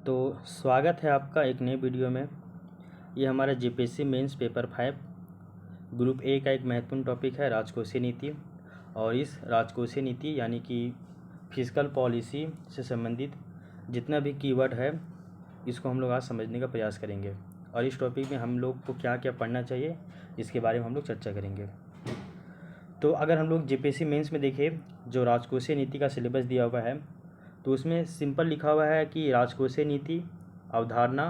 तो स्वागत है आपका एक नए वीडियो में। ये हमारा GPSC mains paper 5 group A का एक महत्वपूर्ण टॉपिक है राजकोषीय नीति। और इस राजकोषीय नीति यानी कि फिस्कल पॉलिसी से संबंधित जितना भी कीवर्ड है इसको हम लोग आज समझने का प्रयास करेंगे। और इस टॉपिक में हम लोग को क्या क्या पढ़ना चाहिए इसके बारे में हम लोग चर्चा करेंगे। तो अगर हम लोग जीपीएससी मेंस में देखें जो राजकोषीय नीति का सिलेबस दिया हुआ है तो उसमें सिंपल लिखा हुआ है कि राजकोषीय नीति, अवधारणा,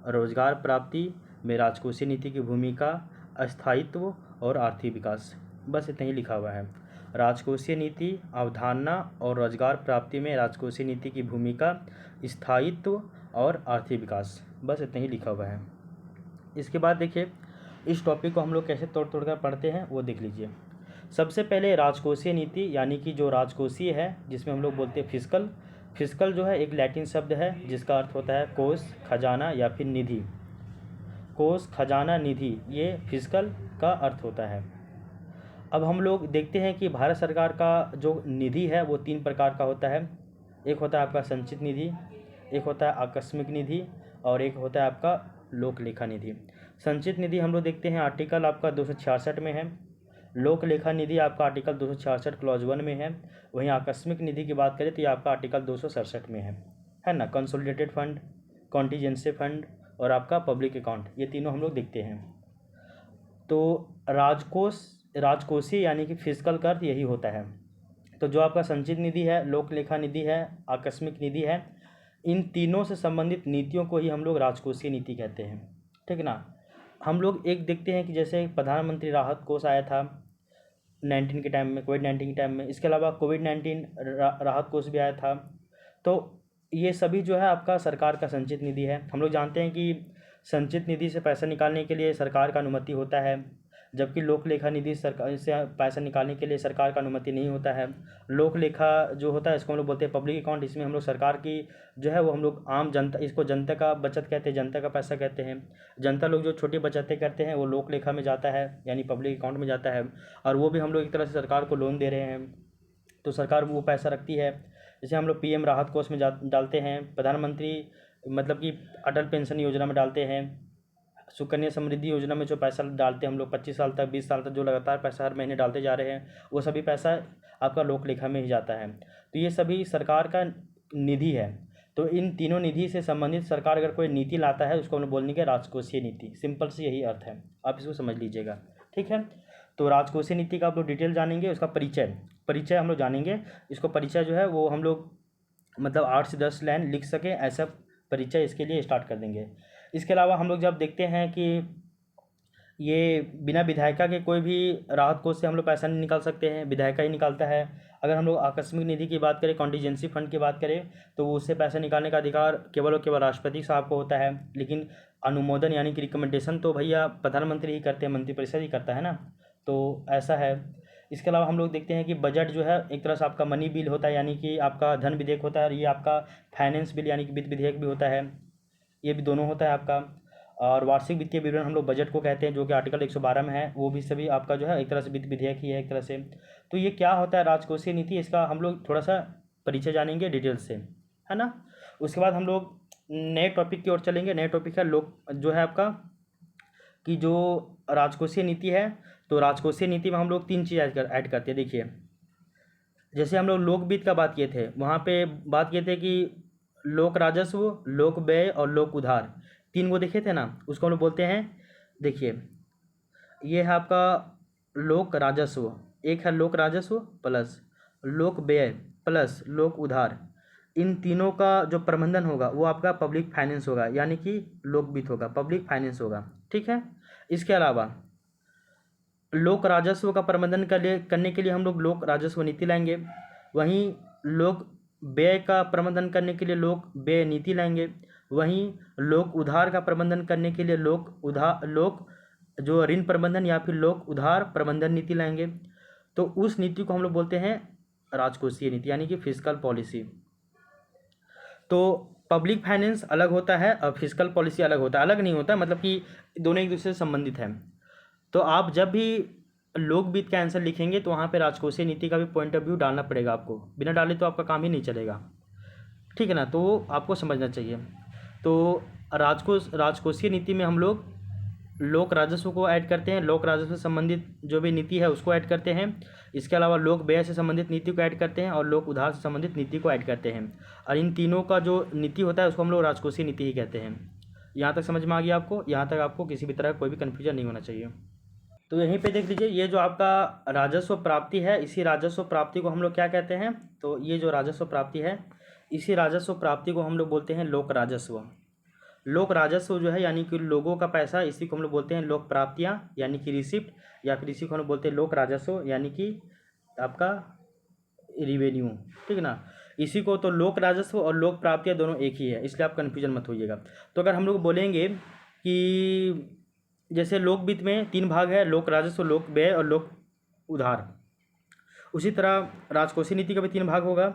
रोजगार प्राप्ति में राजकोषीय नीति की भूमिका, स्थायित्व और आर्थिक विकास, बस इतना ही लिखा हुआ है। राजकोषीय नीति, अवधारणा और रोजगार प्राप्ति में राजकोषीय नीति की भूमिका, स्थायित्व और आर्थिक विकास, बस इतना ही लिखा हुआ है। इसके बाद देखिए इस टॉपिक को हम लोग कैसे तोड़ कर पढ़ते हैं वो देख लीजिए। सबसे पहले राजकोषीय नीति यानी कि जो राजकोषीय है जिसमें हम लोग बोलते हैं फिस्कल। फिस्कल जो है एक लैटिन शब्द है जिसका अर्थ होता है कोष, खजाना या फिर निधि। कोष, खजाना, निधि, ये फिस्कल का अर्थ होता है। अब हम लोग देखते हैं कि भारत सरकार का जो निधि है वो 3 प्रकार का होता है। एक होता है आपका संचित निधि, एक होता है आकस्मिक निधि और एक होता है आपका लोक लेखा निधि। संचित निधि हम लोग देखते हैं आर्टिकल आपका 266 में है। लोक लेखा निधि आपका आर्टिकल 266 क्लॉज 1 में है। वहीं आकस्मिक निधि की बात करें तो ये आपका आर्टिकल 267 में है ना। कंसोलिडेटेड फंड, कॉन्टीजेंसी फंड और आपका पब्लिक अकाउंट, ये तीनों हम लोग देखते हैं। तो राजकोषीय यानी कि फिस्कल का अर्थ यही होता है। तो जो आपका संचित निधि है, लोक लेखा निधि है, आकस्मिक निधि है, इन तीनों से संबंधित नीतियों को ही हम लोग राजकोषीय नीति कहते हैं, ठीक ना। हम लोग एक देखते हैं कि जैसे प्रधानमंत्री राहत कोष आया था 19 के टाइम में, कोविड-19 के टाइम में। इसके अलावा कोविड-19 राहत कोष भी आया था। तो ये सभी जो है आपका सरकार का संचित निधि है। हम लोग जानते हैं कि संचित निधि से पैसा निकालने के लिए सरकार का अनुमति होता है, जबकि लोक लेखा निधि सरकार से पैसा निकालने के लिए सरकार का अनुमति नहीं होता है। लोक लेखा जो होता है इसको हम लोग बोलते हैं पब्लिक अकाउंट। इसमें हम लोग सरकार की जो है वो हम लोग आम जनता, इसको जनता का बचत कहते हैं, जनता का पैसा कहते हैं। जनता लोग जो छोटी बचतें करते हैं वो लोक लेखा में जाता है यानी पब्लिक अकाउंट में जाता है। और वो भी हम लोग एक तरह से सरकार को लोन दे रहे हैं तो सरकार वो पैसा रखती है। जैसे हम लोग पीएम राहत कोष में डालते हैं, प्रधानमंत्री मतलब कि अटल पेंशन योजना में डालते हैं, सुकन्या समृद्धि योजना में जो पैसा डालते हैं हम लोग 25 साल तक, 20 साल तक जो लगातार पैसा हर महीने डालते जा रहे हैं, वो सभी पैसा आपका लोक लेखा में ही जाता है। तो ये सभी सरकार का निधि है। तो इन तीनों निधि से संबंधित सरकार अगर कोई नीति लाता है उसको हम लोग बोलने के राजकोषीय नीति। सिंपल से यही अर्थ है, आप इसको समझ लीजिएगा, ठीक है। तो राजकोषीय नीति का आप लोग डिटेल जानेंगे। उसका परिचय हम लोग जानेंगे। इसको परिचय जो है वो हम लोग मतलब 8 से 10 लाइन लिख सकें ऐसा परिचय इसके लिए स्टार्ट कर देंगे। इसके अलावा हम लोग जब देखते हैं कि ये बिना विधायिका के कोई भी राहत कोष से हम लोग पैसा नहीं निकाल सकते हैं, विधायिका ही निकालता है। अगर हम लोग आकस्मिक निधि की बात करें, कॉन्टीजेंसी फंड की बात करें, तो उससे पैसा निकालने का अधिकार केवल और केवल राष्ट्रपति साहब को होता है। लेकिन अनुमोदन यानी कि रिकमेंडेशन तो भैया प्रधानमंत्री ही करते हैं, मंत्रिपरिषद ही करता है ना। तो ऐसा है। इसके अलावा हम लोग देखते हैं कि बजट जो है एक तरह से आपका मनी बिल होता है यानी कि आपका धन विधेयक होता है, और ये आपका फाइनेंस बिल यानी कि वित्त विधेयक भी होता है, ये भी दोनों होता है आपका। और वार्षिक वित्तीय विवरण हम लोग बजट को कहते हैं जो कि आर्टिकल 112 में है, वो भी सभी आपका जो है एक तरह से वित्त विधेयक ही है एक तरह से। तो ये क्या होता है राजकोषीय नीति, इसका हम लोग थोड़ा सा परिचय जानेंगे डिटेल से, है ना। उसके बाद हम लोग नए टॉपिक की ओर चलेंगे। नए टॉपिक है लोक जो है आपका कि जो राजकोषीय नीति है, तो राजकोषीय नीति में हम लोग 3 चीज़ ऐड करते हैं। देखिए जैसे हम लोग लोक वित्त का बात किए थे, वहाँ पे बात किए थे कि लोक राजस्व, लोक व्यय और लोक उधार, 3 को देखे थे ना। उसको हम लोग बोलते हैं, देखिए ये है आपका लोक राजस्व, एक है लोक राजस्व प्लस लोक व्यय प्लस लोक उधार। इन तीनों का जो प्रबंधन होगा वो आपका पब्लिक फाइनेंस होगा यानी कि लोक वित्त होगा, पब्लिक फाइनेंस होगा, ठीक है। इसके अलावा लोक राजस्व का प्रबंधन करने के लिए हम लोग लोक राजस्व नीति लाएंगे। वहीं लोक व्यय का प्रबंधन करने के लिए लोक व्यय नीति लाएंगे। वहीं लोक उधार का प्रबंधन करने के लिए लोक जो ऋण प्रबंधन या फिर लोक उधार प्रबंधन नीति लाएंगे। तो उस नीति को हम लोग बोलते हैं राजकोषीय नीति यानी कि फिस्कल पॉलिसी। तो पब्लिक फाइनेंस अलग होता है और फिस्कल पॉलिसी अलग होता है। अलग नहीं होता, मतलब कि दोनों एक दूसरे से संबंधित हैं। तो आप जब भी लोक वित्त का आंसर लिखेंगे तो वहाँ पे राजकोषीय नीति का भी पॉइंट ऑफ व्यू डालना पड़ेगा आपको, बिना डाले तो आपका काम ही नहीं चलेगा, ठीक है ना। तो आपको समझना चाहिए। तो राजकोषीय नीति में हम लोग लोक राजस्व को ऐड करते हैं, लोक राजस्व से संबंधित जो भी नीति है उसको ऐड करते हैं। इसके अलावा लोक व्यय से संबंधित नीति को ऐड करते हैं और लोक उधार से संबंधित नीति को ऐड करते हैं। और इन तीनों का जो नीति होता है उसको हम लोग राजकोषीय नीति ही कहते हैं। यहाँ तक समझ में आ गया आपको? यहाँ तक आपको किसी भी तरह का कोई भी कन्फ्यूजन नहीं होना चाहिए। तो यहीं पे देख लीजिए, ये जो आपका राजस्व प्राप्ति है, इसी राजस्व प्राप्ति को हम लोग क्या कहते हैं? तो ये जो राजस्व प्राप्ति है, इसी राजस्व प्राप्ति को हम लोग बोलते हैं लोक राजस्व। लोक राजस्व जो है यानी कि लोगों का पैसा, इसी को हम लोग बोलते हैं लोक प्राप्तियाँ यानी कि रिसिप्ट, या फिर इसी को हम लोग बोलते हैं लोक राजस्व यानी कि आपका रिवेन्यू। ठीक है ना? इसी को तो लोक राजस्व और लोक प्राप्तियाँ दोनों एक ही है, इसलिए आप कन्फ्यूजन मत होइएगा। तो अगर हम लोग बोलेंगे कि जैसे लोक वित्त में 3 भाग है, लोक राजस्व, लोक व्यय और लोक उधार, उसी तरह राजकोषीय नीति का भी 3 भाग होगा।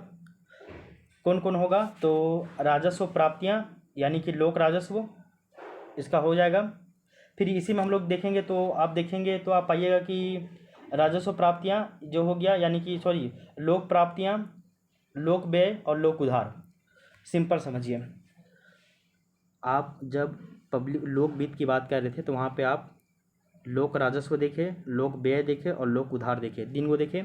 कौन कौन होगा? तो राजस्व प्राप्तियाँ यानी कि लोक राजस्व, इसका हो जाएगा। फिर इसी में हम लोग देखेंगे तो आप देखेंगे तो आप पाइएगा कि राजस्व प्राप्तियाँ जो हो गया यानी कि लोक प्राप्तियाँ, लोक व्यय और लोक उधार। सिंपल समझिए, आप जब लोक वित्त की बात कर रहे थे तो वहाँ पे आप लोक राजस्व देखे, लोक व्यय देखे और लोक उधार देखे, 3 को देखे।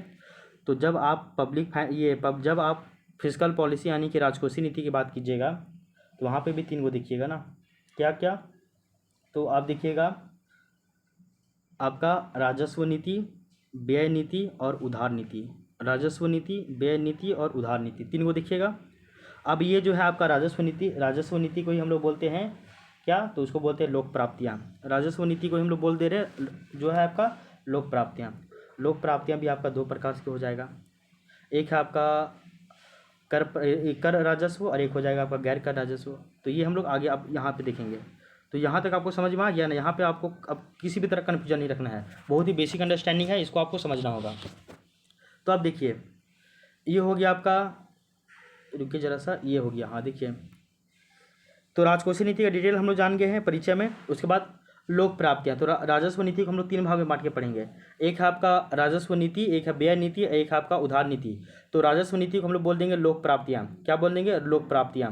तो जब आप जब आप फिस्कल पॉलिसी यानी कि राजकोषीय नीति की बात कीजिएगा तो वहाँ पे भी 3 को देखिएगा ना। क्या क्या? तो आप देखिएगा आपका राजस्व नीति, व्यय नीति और उधार नीति। राजस्व नीति, व्यय नीति और उधार नीति, 3 को देखिएगा। अब ये जो है आपका राजस्व नीति को ही हम लोग बोलते हैं क्या? तो उसको बोलते हैं लोक प्राप्तियाँ। राजस्व नीति को हम लोग बोल दे रहे जो है आपका लोक प्राप्तियाँ। लोक प्राप्तियाँ भी आपका 2 प्रकार से हो जाएगा, एक है आपका कर राजस्व और एक हो जाएगा आपका गैर कर राजस्व। तो ये हम लोग आगे आप यहाँ पे देखेंगे। तो यहाँ तक आपको समझ में आ गया ना? यहाँ पे आपको अब किसी भी तरह कन्फ्यूजन नहीं रखना है, बहुत ही बेसिक अंडरस्टैंडिंग है, इसको आपको समझना होगा। तो आप देखिए, ये हो गया आपका, रुकिए जरा सा, ये हो गया, हाँ देखिए। तो राजकोषीय नीति का डिटेल हम लोग जान गए हैं परिचय में। उसके बाद लोक प्राप्तियाँ, तो राजस्व नीति को हम लोग 3 भाग में बांट के पढ़ेंगे। एक है आपका राजस्व नीति, एक है व्यय नीति, एक है आपका उधार नीति। तो राजस्व नीति को हम लोग बोल देंगे लोक प्राप्तियाँ। क्या बोल देंगे? लोक प्राप्तियाँ।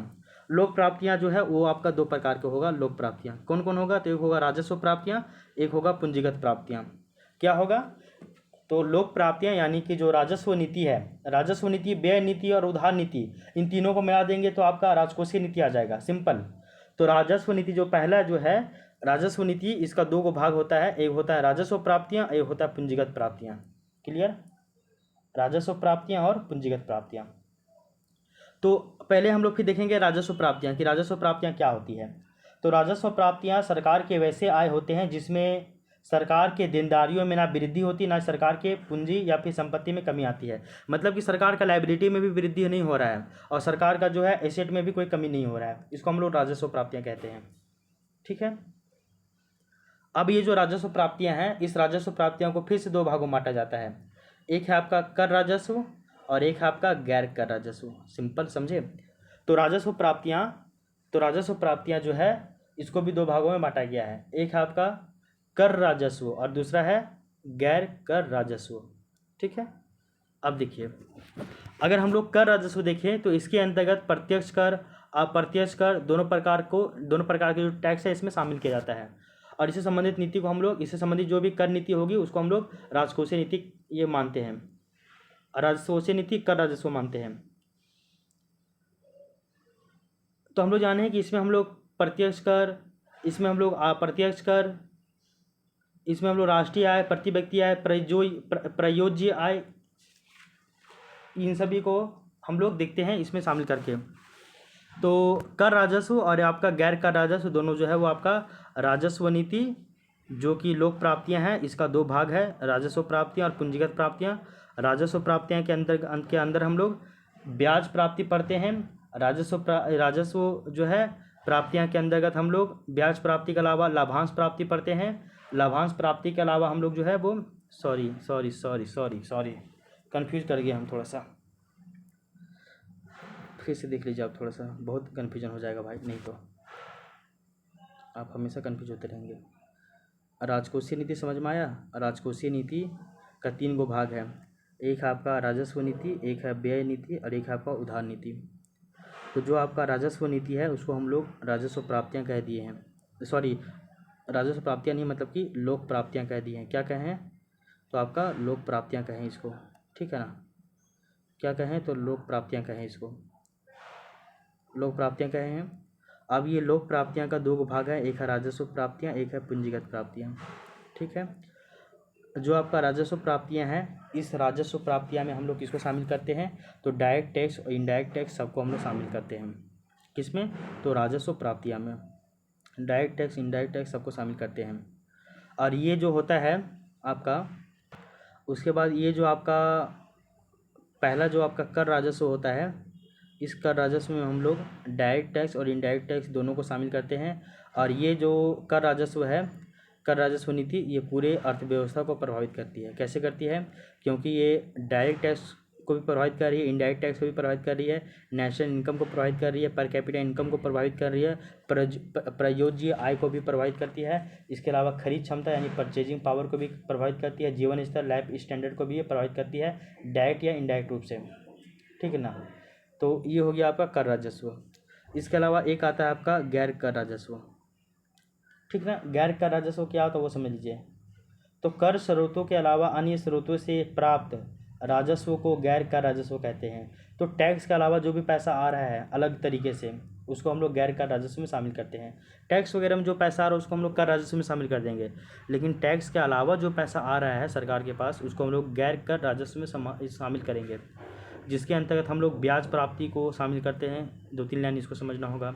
लोक प्राप्तियाँ जो है वो आपका 2 प्रकार के होगा। लोक प्राप्तियाँ कौन कौन होगा? तो एक होगा राजस्व प्राप्तियाँ, एक होगा पूंजीगत प्राप्तियाँ। क्या होगा? तो लोक प्राप्तियाँ यानी कि जो राजस्व नीति है, राजस्व नीति, व्यय नीति और उधार नीति, इन तीनों को मिला देंगे तो आपका राजकोषीय नीति आ जाएगा। सिंपल। तो राजस्व नीति जो पहला जो है राजस्व नीति, इसका 2 को भाग होता है, एक होता है राजस्व प्राप्तियाँ, एक होता है पूंजीगत प्राप्तियाँ। क्लियर? राजस्व प्राप्तियाँ और पूंजीगत प्राप्तियाँ। तो पहले हम लोग फिर देखेंगे राजस्व प्राप्तियाँ कि राजस्व प्राप्तियाँ क्या होती है। तो राजस्व प्राप्तियाँ सरकार के वैसे आय होते हैं जिसमें सरकार के देनदारियों में ना वृद्धि होती, ना सरकार के पूंजी या फिर संपत्ति में कमी आती है। मतलब कि सरकार का लायबिलिटी में भी वृद्धि नहीं हो रहा है और सरकार का जो है एसेट में भी कोई कमी नहीं हो रहा है, इसको हम लोग राजस्व प्राप्तियाँ कहते हैं। ठीक है? अब ये जो राजस्व प्राप्तियाँ हैं, इस राजस्व प्राप्तियों को फिर से 2 भागों में बांटा जाता है। एक है आपका कर राजस्व और एक है आपका गैर कर राजस्व। सिंपल समझे? तो राजस्व प्राप्तियाँ जो है इसको भी 2 भागों में बांटा गया है। एक है आपका कर राजस्व और दूसरा है गैर कर राजस्व। ठीक है? अब देखिए, अगर हम लोग कर राजस्व देखें तो इसके अंतर्गत प्रत्यक्ष कर, अप्रत्यक्ष कर, दोनों प्रकार के जो टैक्स है इसमें शामिल किया जाता है। और इससे संबंधित नीति को हम लोग, इससे संबंधित जो भी कर नीति होगी उसको हम लोग राजकोषीय नीति ये मानते हैं, राजकोषीय नीति कर राजस्व मानते हैं। तो हम लोग जाने हैं कि इसमें हम लोग प्रत्यक्ष कर, इसमें हम लोग अप्रत्यक्ष कर, इसमें हम लोग राष्ट्रीय आय, प्रति व्यक्ति आय, प्रयोज्य आय, इन सभी को हम लोग देखते हैं इसमें शामिल करके। तो कर राजस्व और आपका गैर कर राजस्व दोनों जो है वो आपका राजस्व नीति जो कि लोक प्राप्तियां हैं, इसका 2 भाग है, राजस्व प्राप्तियां और पूंजीगत प्राप्तियां। राजस्व प्राप्तियां के अंदर हम लोग ब्याज प्राप्ति पढ़ते हैं। राजस्व जो है प्राप्तियां के अंतर्गत हम लोग ब्याज प्राप्ति के अलावा लाभांश प्राप्ति पढ़ते हैं। लाभांश प्राप्ति के अलावा हम लोग जो है वो सॉरी कन्फ्यूज कर गए हम थोड़ा सा, फिर से देख लीजिए आप, थोड़ा सा बहुत कन्फ्यूजन हो जाएगा भाई, नहीं तो आप हमेशा कन्फ्यूज होते रहेंगे। राजकोषीय नीति समझ में आया? राजकोषीय नीति का 3 गो भाग है, एक है आपका राजस्व नीति, एक है व्यय नीति और एक है आपका उधार नीति। तो जो आपका राजस्व नीति है उसको हम लोग राजस्व प्राप्तियां कह दिए हैं, सॉरी राजस्व प्राप्तियां नहीं मतलब कि लोक प्राप्तियां कह दिए हैं। क्या कहें? तो आपका लोक प्राप्तियां कहें इसको, ठीक है ना। क्या कहें? तो लोक प्राप्तियां कहें इसको, लोक प्राप्तियां कहें हैं। अब ये लोक प्राप्तियां का दो भाग है, एक है राजस्व प्राप्तियां, एक है पूंजीगत प्राप्तियां, ठीक है। जो आपका राजस्व प्राप्तियां हैं, इस राजस्व प्राप्तियां में हम लोग किसको शामिल करते हैं? तो डायरेक्ट टैक्स और इनडायरेक्ट टैक्स सबको हम लोग शामिल करते हैं। किसमें? तो राजस्व प्राप्तियां में डायरेक्ट टैक्स इनडायरेक्ट टैक्स सबको शामिल करते हैं। और ये जो होता है आपका, उसके बाद ये जो आपका पहला जो आपका कर राजस्व होता है, इस कर राजस्व में हम लोग डायरेक्ट टैक्स और इनडायरेक्ट टैक्स दोनों को शामिल करते हैं। और ये जो कर राजस्व है, कर राजस्व नीति, ये पूरे अर्थव्यवस्था को प्रभावित करती है। कैसे करती है? क्योंकि ये डायरेक्ट टैक्स को भी प्रभावित कर रही है, इनडायरेक्ट टैक्स को भी प्रभावित कर रही है, नेशनल इनकम को प्रभावित कर रही है, पर कैपिटा इनकम को प्रभावित कर रही है, प्रयोज्य आय को भी प्रभावित करती है। इसके अलावा खरीद क्षमता यानी परचेजिंग पावर को भी प्रभावित करती है, जीवन स्तर लाइफ स्टैंडर्ड को भी ये प्रभावित करती है, डायरेक्ट या इनडायरेक्ट रूप से, ठीक है ना। तो ये हो गया आपका कर राजस्व। इसके अलावा एक आता है आपका गैर कर राजस्व, ठीक ना। गैर कर राजस्व क्या होता है वो समझ लीजिए। तो कर स्रोतों के अलावा अन्य स्रोतों से प्राप्त राजस्व को गैर कर राजस्व कहते हैं। तो टैक्स के अलावा जो भी पैसा आ रहा है अलग तरीके से, उसको हम लोग गैर कर राजस्व में शामिल करते हैं। टैक्स वगैरह में जो पैसा आ रहा है उसको हम लोग कर राजस्व में शामिल कर देंगे, लेकिन टैक्स के अलावा जो पैसा आ रहा है सरकार के पास, उसको हम लोग गैर कर राजस्व में शामिल करेंगे, जिसके अंतर्गत हम लोग ब्याज प्राप्ति को शामिल करते हैं। 2-3 लाइन इसको समझना होगा।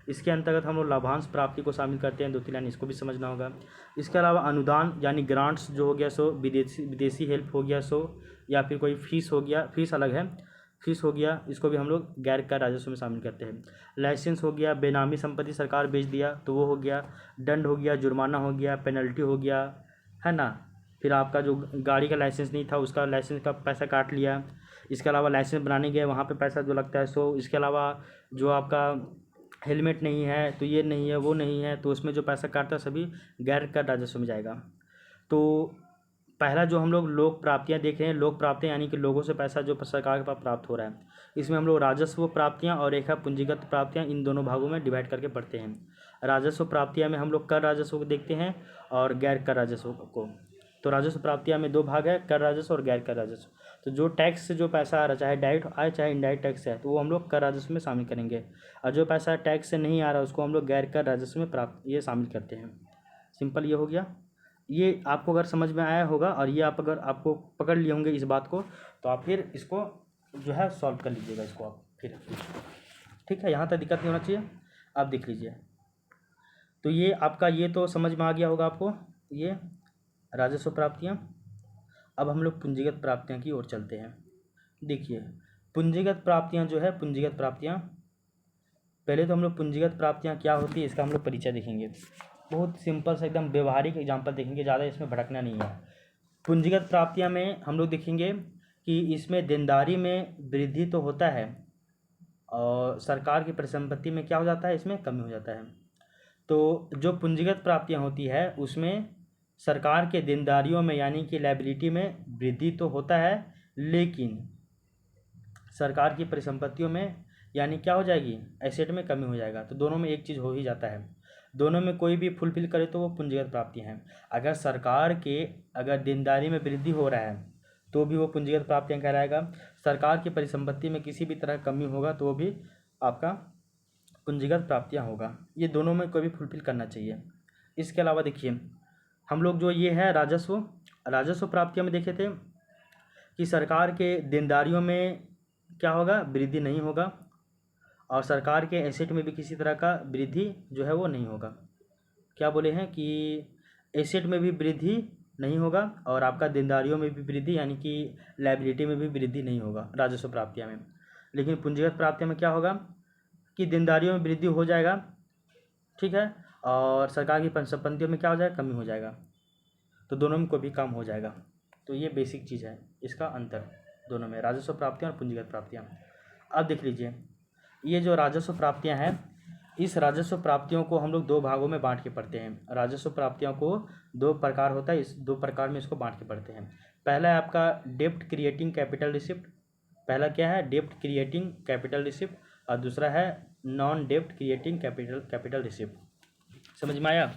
इसके अंतर्गत हम लोग लाभांश प्राप्ति को शामिल करते हैं, 2-3 लाइन इसको भी समझना होगा। इसके अलावा अनुदान यानी ग्रांट्स जो हो गया सो, विदेशी हेल्प हो गया सो, या फिर कोई फीस हो गया, फीस अलग है, फीस हो गया, इसको भी हम लोग गैर कर राजस्व में शामिल करते हैं। लाइसेंस हो गया, बेनामी संपत्ति सरकार बेच दिया तो वो हो गया, दंड हो गया, जुर्माना हो गया, पेनल्टी हो गया, है ना। फिर आपका जो गाड़ी का लाइसेंस नहीं था उसका लाइसेंस का पैसा काट लिया। इसके अलावा लाइसेंस बनाने गए वहाँ पे पैसा जो लगता है सो। इसके अलावा जो आपका हेलमेट नहीं है तो ये नहीं है वो नहीं है, तो उसमें जो पैसा काटता है सभी गैर कर राजस्व में जाएगा। तो पहला जो हम लोग लोक प्राप्तियां देख रहे हैं, लोक प्राप्तियां यानी कि लोगों से पैसा जो सरकार के पास प्राप्त हो रहा है, इसमें हम लोग राजस्व प्राप्तियां और एक है पूंजीगत प्राप्तियां, इन दोनों भागों में डिवाइड करके पढ़ते हैं। राजस्व प्राप्तियां में हम लोग कर राजस्व को देखते हैं और गैर कर राजस्व को। तो राजस्व प्राप्तियां में दो भाग है, कर राजस्व और गैर कर राजस्व। तो जो टैक्स से जो पैसा आ रहा है, चाहे डायरेक्ट आए चाहे इनडायरेक्ट टैक्स है, तो वो हम लोग कर राजस्व में शामिल करेंगे। और जो पैसा टैक्स से नहीं आ रहा उसको हम लोग गैर कर राजस्व में ये शामिल करते हैं। सिंपल ये हो गया। ये आपको अगर समझ में आया होगा और ये आप अगर आपको पकड़ लिए होंगे इस बात को, तो आप फिर इसको जो है सॉल्व कर लीजिएगा इसको आप फिर, ठीक है। यहाँ तक दिक्कत नहीं होना चाहिए। आप देख लीजिए। तो ये आपका ये तो समझ में आ गया होगा आपको, ये राजस्व प्राप्तियाँ। अब हम लोग पूंजीगत प्राप्तियाँ की ओर चलते हैं। देखिए पूंजीगत प्राप्तियाँ जो है, पूंजीगत प्राप्तियाँ, पहले तो हम लोग पूंजीगत प्राप्तियाँ क्या होती है इसका हम लोग परिचय देखेंगे। बहुत सिंपल सा एकदम व्यवहारिक एग्जांपल देखेंगे, ज़्यादा इसमें भटकना नहीं है। पूंजीगत प्राप्तियाँ में हम लोग देखेंगे कि इसमें देनदारी में वृद्धि तो होता है और सरकार की परिसंपत्ति में क्या हो जाता है, इसमें कमी हो जाता है। तो जो पूंजीगत प्राप्तियाँ होती है उसमें सरकार के देनदारियों में यानी कि लायबिलिटी में वृद्धि तो होता है, लेकिन सरकार की परिसंपत्तियों में यानी क्या हो जाएगी, एसेट में कमी हो जाएगा। तो दोनों में एक चीज़ हो ही जाता है, दोनों में कोई भी फुलफिल करे तो वो पूंजीगत प्राप्तियाँ हैं। अगर सरकार के अगर देनदारी में वृद्धि हो रहा है तो भी वो पूंजीगत प्राप्तियाँ कहलाएगा। सरकार की परिसंपत्ति में किसी भी तरह कमी होगा तो वो भी आपका पूंजीगत प्राप्तियाँ होगा। ये दोनों में कोई भी फुलफिल करना चाहिए। इसके अलावा देखिए हम लोग जो ये है राजस्व प्राप्तियों में देखे थे कि सरकार के देनदारियों में क्या होगा, वृद्धि नहीं होगा, और सरकार के एसेट में भी किसी तरह का वृद्धि जो है वो नहीं होगा। क्या बोले हैं कि एसेट में भी वृद्धि नहीं होगा और आपका देनदारियों में भी वृद्धि यानी कि लायबिलिटी में भी वृद्धि नहीं होगा राजस्व प्राप्तियाँ में। लेकिन पूंजीगत प्राप्तियाँ में क्या होगा कि देनदारियों में वृद्धि हो जाएगा, ठीक है, और सरकार की परिसंपत्तियों में क्या हो जाएगा, कमी हो जाएगा। तो दोनों में कोई भी काम हो जाएगा। तो ये बेसिक चीज़ है, इसका अंतर दोनों में, राजस्व प्राप्तियाँ और पूंजीगत प्राप्तियाँ। अब देख लीजिए ये जो राजस्व प्राप्तियाँ हैं, इस राजस्व प्राप्तियों को हम लोग दो भागों में बांट के पढ़ते हैं। राजस्व प्राप्तियों को दो प्रकार होता है, इस दो प्रकार में इसको बांट के पढ़ते हैं। पहला है आपका डेप्ट क्रिएटिंग कैपिटल रिसिप्ट। पहला क्या है, डेप्ट क्रिएटिंग कैपिटल रिसिप्ट, और दूसरा है नॉन डेप्ट क्रिएटिंग कैपिटल रिसिप्ट। समझ में आया?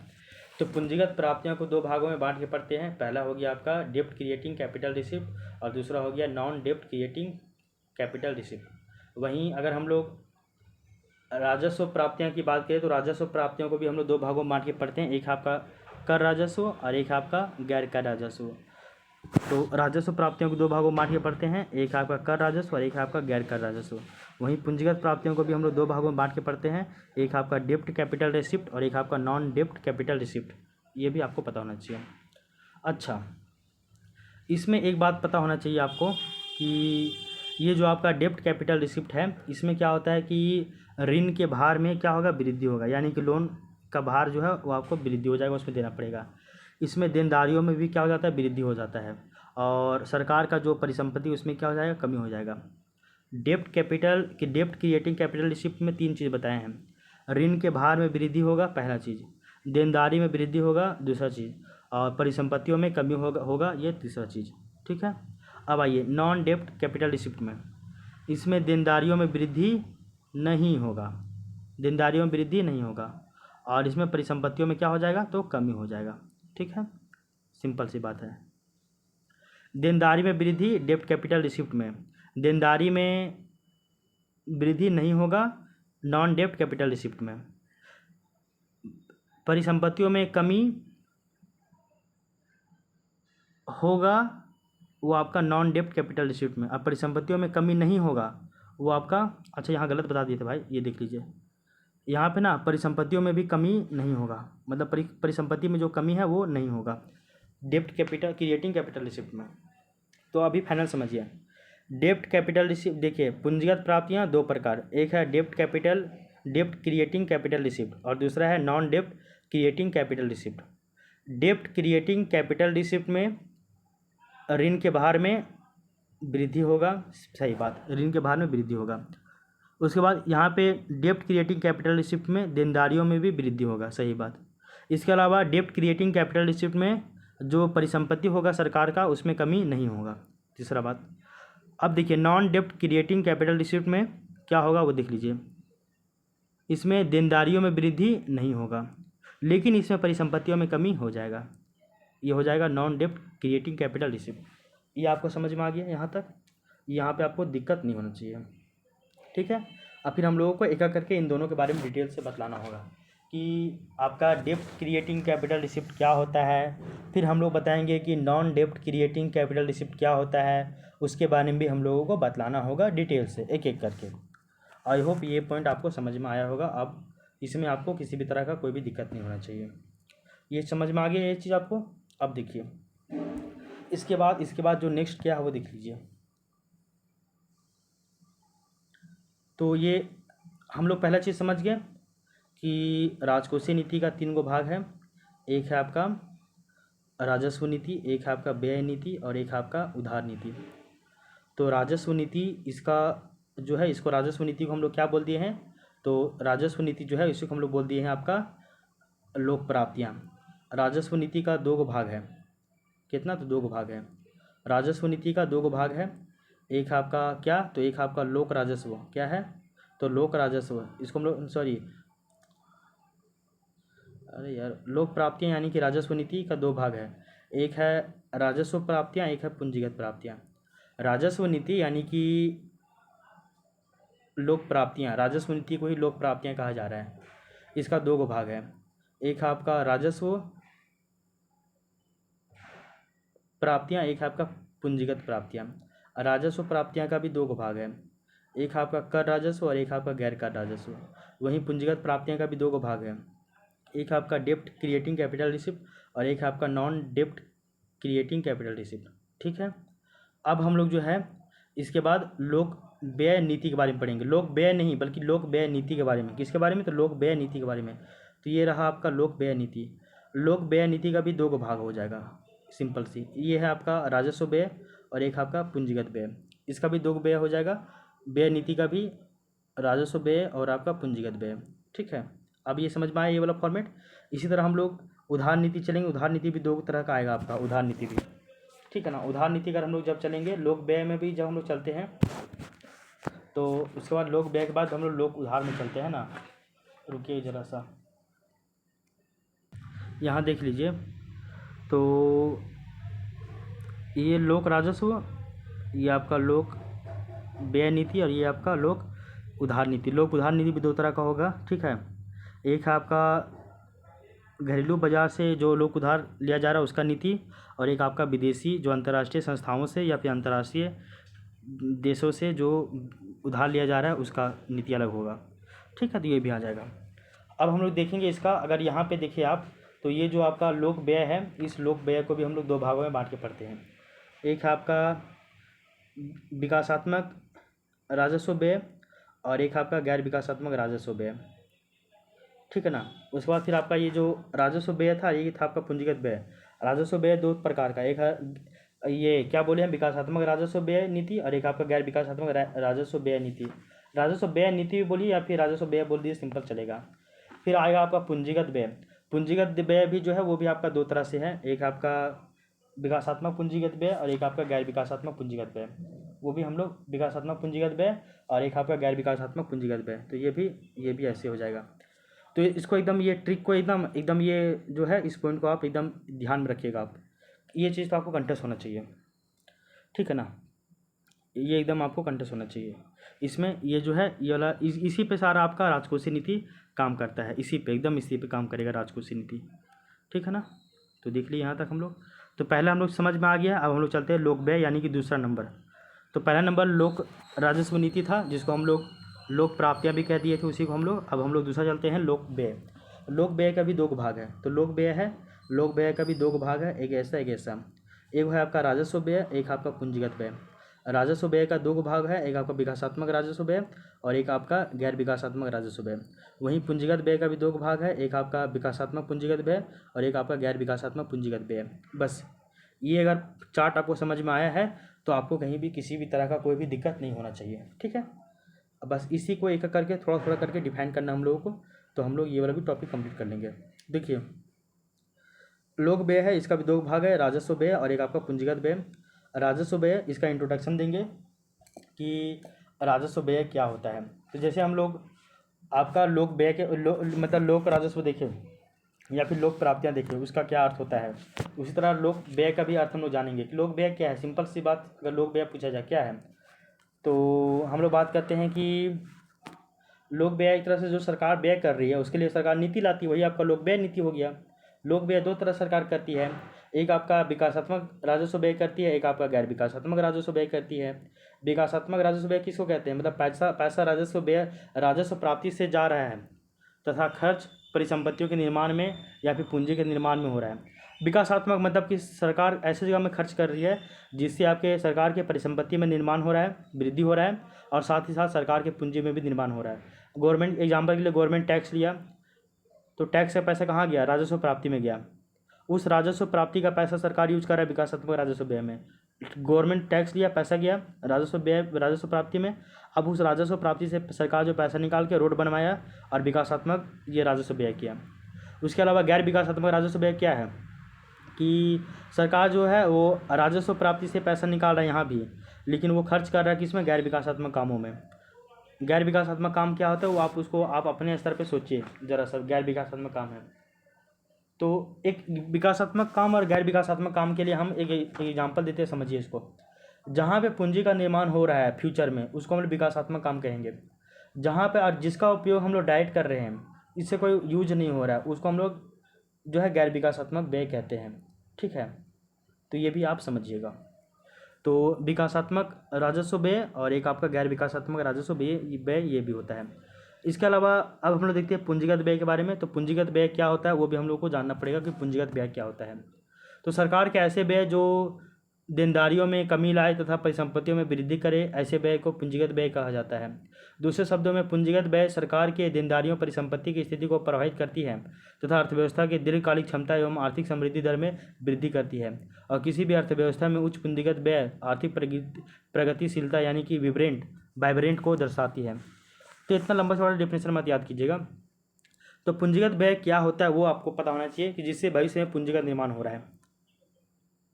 तो पूंजीगत प्राप्तियों को दो भागों में बांट के पढ़ते हैं। पहला हो गया आपका डेप्ट क्रिएटिंग कैपिटल रिसिप्ट और दूसरा हो गया नॉन डेप्ट क्रिएटिंग कैपिटल रिसिप्ट। वहीं अगर हम लोग राजस्व प्राप्तियों की बात करें तो राजस्व प्राप्तियों को भी हम लोग दो भागों में बांट के पढ़ते हैं। एक आपका कर राजस्व और एक आपका गैर कर राजस्व। तो राजस्व प्राप्तियों को दो भागों में बांट के पढ़ते हैं, एक आपका कर राजस्व और एक आपका गैर कर राजस्व। वहीं पूंजीगत प्राप्तियों को भी हम लोग दो भागों में बांट के पढ़ते हैं, एक आपका डेप्ट कैपिटल रिसिप्ट और एक आपका नॉन डेप्ट कैपिटल रिसिप्ट। ये भी आपको पता होना चाहिए। अच्छा, इसमें एक बात पता होना चाहिए आपको कि ये जो आपका डेप्ट कैपिटल रिसिप्ट है, इसमें क्या होता है कि ऋण के भार में क्या होगा, वृद्धि होगा, यानी कि लोन का भार जो है वो आपको वृद्धि हो जाएगा, उसमें देना पड़ेगा। इसमें देनदारियों में भी क्या हो जाता है, वृद्धि हो जाता है। और सरकार का जो परिसंपत्ति उसमें क्या हो जाएगा, कमी हो जाएगा। डेप्ट क्रिएटिंग कैपिटल रिसिप्ट में तीन चीज़ बताए हैं। ऋण के भार में वृद्धि होगा, पहला चीज़। देनदारी में वृद्धि होगा, दूसरा चीज़। और परिसंपत्तियों में कमी होगा, ये तीसरा चीज़। ठीक है। अब आइए नॉन डेप्ट कैपिटल रिसिप्ट में, इसमें देनदारियों में वृद्धि नहीं होगा, देनदारियों में वृद्धि नहीं होगा और इसमें परिसंपत्तियों में क्या हो जाएगा, तो कमी हो जाएगा। ठीक है, सिंपल सी बात है। देनदारी में वृद्धि डेप्ट कैपिटल रिसिप्ट में, देनदारी में वृद्धि नहीं होगा नॉन डेप्ट कैपिटल रिसिप्ट में। परिसंपत्तियों में कमी होगा वो आपका नॉन डेप्ट कैपिटल रिसिप्ट में। अब परिसंपत्तियों में कमी नहीं होगा वो आपका, अच्छा यहाँ गलत बता दिए थे भाई, ये देख लीजिए यहाँ पे ना, परिसंपत्तियों में भी कमी नहीं होगा, मतलब परिसंपत्ति में जो कमी है वो नहीं होगा डेप्ट कैपिटल क्रिएटिंग कैपिटल रिसिप्ट में। तो अभी फाइनल समझिए, डेप्ट कैपिटल रिसिप्ट देखिए, पूंजीगत प्राप्तियाँ दो प्रकार, एक है डेप्ट क्रिएटिंग कैपिटल रिसिप्ट और दूसरा है नॉन डेप्ट क्रिएटिंग कैपिटल रिसिप्ट। डेप्ट क्रिएटिंग कैपिटल रिसिप्ट में ऋण के भार में वृद्धि होगा, सही बात, ऋण के भार में वृद्धि होगा। उसके बाद यहाँ पे डेप्ट क्रिएटिंग कैपिटल रिसिप्ट में देनदारियों में भी वृद्धि होगा, सही बात। इसके अलावा डेप्ट क्रिएटिंग कैपिटल रिसिप्ट में जो परिसंपत्ति होगा सरकार का उसमें कमी नहीं होगा, तीसरा बात। अब देखिए नॉन डेप्ट क्रिएटिंग कैपिटल रिसिप्ट में क्या होगा वो देख लीजिए, इसमें देनदारियों में वृद्धि नहीं होगा लेकिन इसमें परिसंपत्तियों में कमी हो जाएगा, ये हो जाएगा नॉन डेप्ट क्रिएटिंग कैपिटल रिसिप्ट। ये आपको समझ में आ गया यहाँ तक, यहाँ पे आपको दिक्कत नहीं होना चाहिए। ठीक है, अब फिर हम लोगों को एक एक करके इन दोनों के बारे में डिटेल से बतलाना होगा कि आपका डेप्ट क्रिएटिंग कैपिटल रिसिप्ट क्या होता है, फिर हम लोग बताएंगे कि नॉन डेप्ट क्रिएटिंग कैपिटल रिसिप्ट क्या होता है, उसके बारे में भी हम लोगों को बतलाना होगा डिटेल से एक एक करके। आई होप ये पॉइंट आपको समझ में आया होगा। अब इसमें आपको किसी भी तरह का कोई भी दिक्कत नहीं होना चाहिए। ये समझ में आ गया ये चीज़ आपको। अब देखिए इसके बाद जो नेक्स्ट क्या है वो देख लीजिए। तो ये हम लोग पहला चीज़ समझ गए कि राजकोषीय नीति का 3 भाग है, एक है आपका राजस्व नीति, एक है आपका व्यय नीति और एक है आपका उधार नीति। तो राजस्व नीति इसका जो है, इसको राजस्व नीति को हम लोग क्या बोल दिए हैं, तो राजस्व नीति जो है इसको हम लोग बोल दिए हैं आपका लोक प्राप्तियाँ। राजस्व नीति का 2 भाग है, कितना, तो 2 भाग है। राजस्व नीति का 2 भाग है, एक आपका क्या, तो एक आपका लोक राजस्व, क्या है, तो लोक राजस्व, इसको हम लोग लोक प्राप्तियाँ, यानी कि राजस्व नीति का 2 भाग है, एक है राजस्व प्राप्तियाँ, एक है पूंजीगत प्राप्तियाँ। राजस्व नीति यानी कि लोक प्राप्तियाँ, राजस्व नीति को ही लोक प्राप्तियाँ कहा जा रहा है। इसका 2 भाग है, एक आपका राजस्व प्राप्तियाँ, एक आपका पूंजीगत प्राप्तियाँ। राजस्व प्राप्तियाँ का भी 2 भाग है, एक आपका कर राजस्व और एक आपका गैर कर राजस्व। वहीं पूंजीगत प्राप्तियाँ का भी 2 भाग है, एक आपका डेप्ट क्रिएटिंग कैपिटल रिसिप्ट और एक आपका नॉन डेप्ट क्रिएटिंग कैपिटल रिसिप्ट। ठीक है, अब हम लोग जो है इसके बाद लोक व्यय नीति के बारे में पढ़ेंगे। लोक व्यय नहीं बल्कि लोक व्यय नीति के बारे में। किसके बारे में, तो लोक व्यय नीति के बारे में। तो ये रहा आपका लोक व्यय नीति। लोक व्यय नीति का भी 2 भाग हो जाएगा, सिंपल सी। ये है आपका राजस्व व्यय और एक आपका पूंजीगत व्यय, इसका भी 2 व्यय हो जाएगा। व्यय नीति का भी राजस्व व्यय और आपका पूंजीगत व्यय। ठीक है, अब ये समझ में आया ये वाला फॉर्मेट। इसी तरह हम लोग उधार नीति चलेंगे। उधार नीति भी 2 तरह का आएगा आपका, उधार नीति भी, ठीक है ना। उधार नीति अगर हम लोग जब चलेंगे, लोक व्यय में भी जब हम लोग चलते हैं तो उसके बाद लोक व्यय के बाद हम लोग लोक उधार में चलते हैं ना। रुकिए ज़रा सा, यहाँ देख लीजिए। तो ये लोक राजस्व, ये आपका लोक व्यय नीति, और ये आपका लोक उधार नीति। लोक उधार नीति भी दो तरह का होगा, ठीक है। एक है आपका घरेलू बाजार से जो लोक उधार लिया जा रहा है उसका नीति, और एक आपका विदेशी जो अंतर्राष्ट्रीय संस्थाओं से या फिर अंतर्राष्ट्रीय देशों से जो उधार लिया जा रहा है उसका नीति अलग होगा, ठीक है। तो ये भी आ जाएगा। अब हम लोग देखेंगे इसका, अगर यहाँ पे देखिए आप, तो ये जो आपका लोक व्यय है, इस लोक व्यय को भी हम लोग दो भागों में बांट के पढ़ते हैं। एक है आपका विकासात्मक राजस्व व्यय, और एक आपका गैर विकासात्मक राजस्व व्यय, ठीक है ना। उसके बाद फिर आपका ये जो राजस्व व्यय था, ये था आपका पूंजीगत व्यय। राजस्व व्यय दो प्रकार का, एक है ये क्या बोले हम, विकासात्मक राजस्व व्यय नीति, और एक आपका गैर विकासात्मक राजस्व व्यय नीति। राजस्व व्यय नीति भी बोलिए या फिर राजस्व व्यय बोल दिए, सिंपल चलेगा। फिर आएगा आपका पूंजीगत व्यय। पूंजीगत व्यय भी जो है वो भी आपका दो तरह से है, एक आपका विकासात्मक पूंजीगत व्यय और एक आपका गैर विकासात्मक पूंजीगत व्यय। वो भी हम लोग विकासात्मक पूंजीगत व्यय और एक आपका गैर विकासात्मक पूंजीगत व्यय, तो ये भी ऐसे हो जाएगा। तो इसको एकदम, ये ट्रिक को एकदम एकदम ये जो है, इस पॉइंट को आप एकदम ध्यान में रखिएगा आप, ये चीज़ तो आपको कंटेस्ट होना चाहिए, ठीक है ना। ये एकदम आपको कंटेस्ट होना चाहिए। इसमें ये जो है ये वाला इसी पे सारा आपका राजकोषीय नीति काम करता है, इसी पे एकदम इसी पे काम करेगा राजकोषीय नीति, ठीक है ना। तो देख लिए यहाँ तक हम लोग। तो पहले हम लोग समझ में आ गया। अब हम लोग चलते हैं लोक व्यय यानी कि दूसरा नंबर। तो पहला नंबर लोक राजस्व नीति था, जिसको हम लोग लोक प्राप्तियाँ भी कह दिए थे उसी को हम लोग। अब हम लोग दूसरा चलते हैं लोक व्यय। लोक व्यय का भी दो भाग है। तो लोक व्यय है, लोक व्यय का भी दो भाग है, एक ऐसा एक ऐसा। एक है आपका राजस्व व्यय, एक आपका पूंजीगत व्यय। राजस्व व्यय का दो भाग है, एक आपका विकासात्मक राजस्व व्यय और एक आपका गैर विकासात्मक राजस्व व्यय। वहीं पूंजीगत व्यय का भी दो भाग है, एक आपका विकासात्मक पूंजीगत व्यय और एक आपका गैर विकासात्मक पूंजीगत व्यय। बस ये अगर चार्ट आपको समझ में आया है तो आपको कहीं भी किसी भी तरह का कोई भी दिक्कत नहीं होना चाहिए, ठीक है। अब बस इसी को एक एक करके थोड़ा थोड़ा करके डिफाइन करना हम लोगों को, तो हम लोग ये वाला भी टॉपिक कंप्लीट कर लेंगे। देखिए लोक व्यय है, इसका भी दो भाग है, राजस्व व्यय और एक आपका पूंजीगत व्यय। राजस्व व्यय, इसका इंट्रोडक्शन देंगे कि राजस्व व्यय क्या होता है। तो जैसे हम लोग आपका लोक व्यय के मतलब लोक राजस्व देखें या फिर लोक प्राप्तियां देखें, उसका क्या अर्थ होता है। उसी तरह लोक व्यय का भी अर्थ हम लोग जानेंगे कि लोक व्यय क्या है। सिंपल सी बात, अगर लोक व्यय पूछा जाए क्या है, तो हम लोग बात करते हैं कि लोक व्यय एक तरह से जो सरकार व्यय कर रही है उसके लिए सरकार नीति लाती है, वही आपका लोक व्यय नीति हो गया। लोक व्यय दो तरह सरकार करती है, एक आपका विकासात्मक राजस्व व्यय करती है, एक आपका गैर विकासात्मक राजस्व व्यय करती है। विकासात्मक राजस्व व्यय किसको कहते हैं, मतलब पैसा राजस्व व्यय राजस्व प्राप्ति से जा रहा है तथा खर्च परिसंपत्तियों के निर्माण में या फिर पूंजी के निर्माण में हो रहा है। विकासात्मक मतलब कि सरकार ऐसी जगह में खर्च कर रही है जिससे आपके सरकार के परिसंपत्ति में निर्माण हो रहा है, वृद्धि हो रहा है, और साथ ही साथ सरकार के पूंजी में भी निर्माण हो रहा है। गवर्नमेंट एग्जाम्पल के लिए गवर्नमेंट टैक्स लिया, तो टैक्स का पैसा कहाँ गया, राजस्व प्राप्ति में गया। उस राजस्व प्राप्ति का पैसा सरकार यूज कर रहा है विकासात्मक राजस्व व्यय में। गवर्नमेंट टैक्स लिया, पैसा गया राजस्व व्यय राजस्व प्राप्ति में। अब उस राजस्व प्राप्ति से सरकार जो पैसा निकाल के रोड बनवाया और विकासात्मक ये राजस्व व्यय किया। उसके अलावा गैर विकासात्मक राजस्व व्यय क्या है कि सरकार जो है वो राजस्व प्राप्ति से पैसा निकाल रहा है यहाँ भी, लेकिन वो खर्च कर रहा है किसमें, गैर विकासात्मक कामों में। गैर विकासात्मक काम क्या होता है वो आप अपने स्तर पे सोचिए जरा सा। गैर विकासात्मक काम है तो एक विकासात्मक काम और गैर विकासात्मक काम के लिए हम एक एग्जांपल देते हैं, समझिए इसको। जहाँ पे पूंजी का निर्माण हो रहा है फ्यूचर में उसको हम लोग विकासात्मक काम कहेंगे। जहाँ पे और जिसका उपयोग हम लोग डायरेक्ट कर रहे हैं, इससे कोई यूज नहीं हो रहा है, उसको हम लोग जो है गैर विकासात्मक व्यय कहते हैं, ठीक है। तो ये भी आप समझिएगा। तो विकासात्मक राजस्व व्यय और एक आपका गैर विकासात्मक राजस्व व्यय ये भी होता है। इसके अलावा अब हम लोग देखते हैं पूंजीगत व्यय के बारे में। तो पूंजीगत व्यय क्या होता है वो भी हम लोग को जानना पड़ेगा कि पूंजीगत व्यय क्या होता है। तो सरकार के ऐसे व्यय जो देनदारियों में कमी लाए तथा परिसंपत्तियों में वृद्धि करे, ऐसे व्यय को पूंजीगत व्यय कहा जाता है। दूसरे शब्दों में पूंजीगत व्यय सरकार के देनदारियों परिसंपत्ति की स्थिति को प्रभावित करती है तथा अर्थव्यवस्था की दीर्घकालिक क्षमता एवं आर्थिक समृद्धि दर में वृद्धि करती है। और किसी भी अर्थव्यवस्था में उच्च पूंजीगत व्यय आर्थिक प्रगतिशीलता यानी कि वाइब्रेंट को दर्शाती है। तो इतना लंबा चौड़ा डेफिनेशन मत याद कीजिएगा। तो पूंजीगत व्यय क्या होता है वो आपको पता होना चाहिए कि जिससे भविष्य में पूंजी का निर्माण हो रहा है,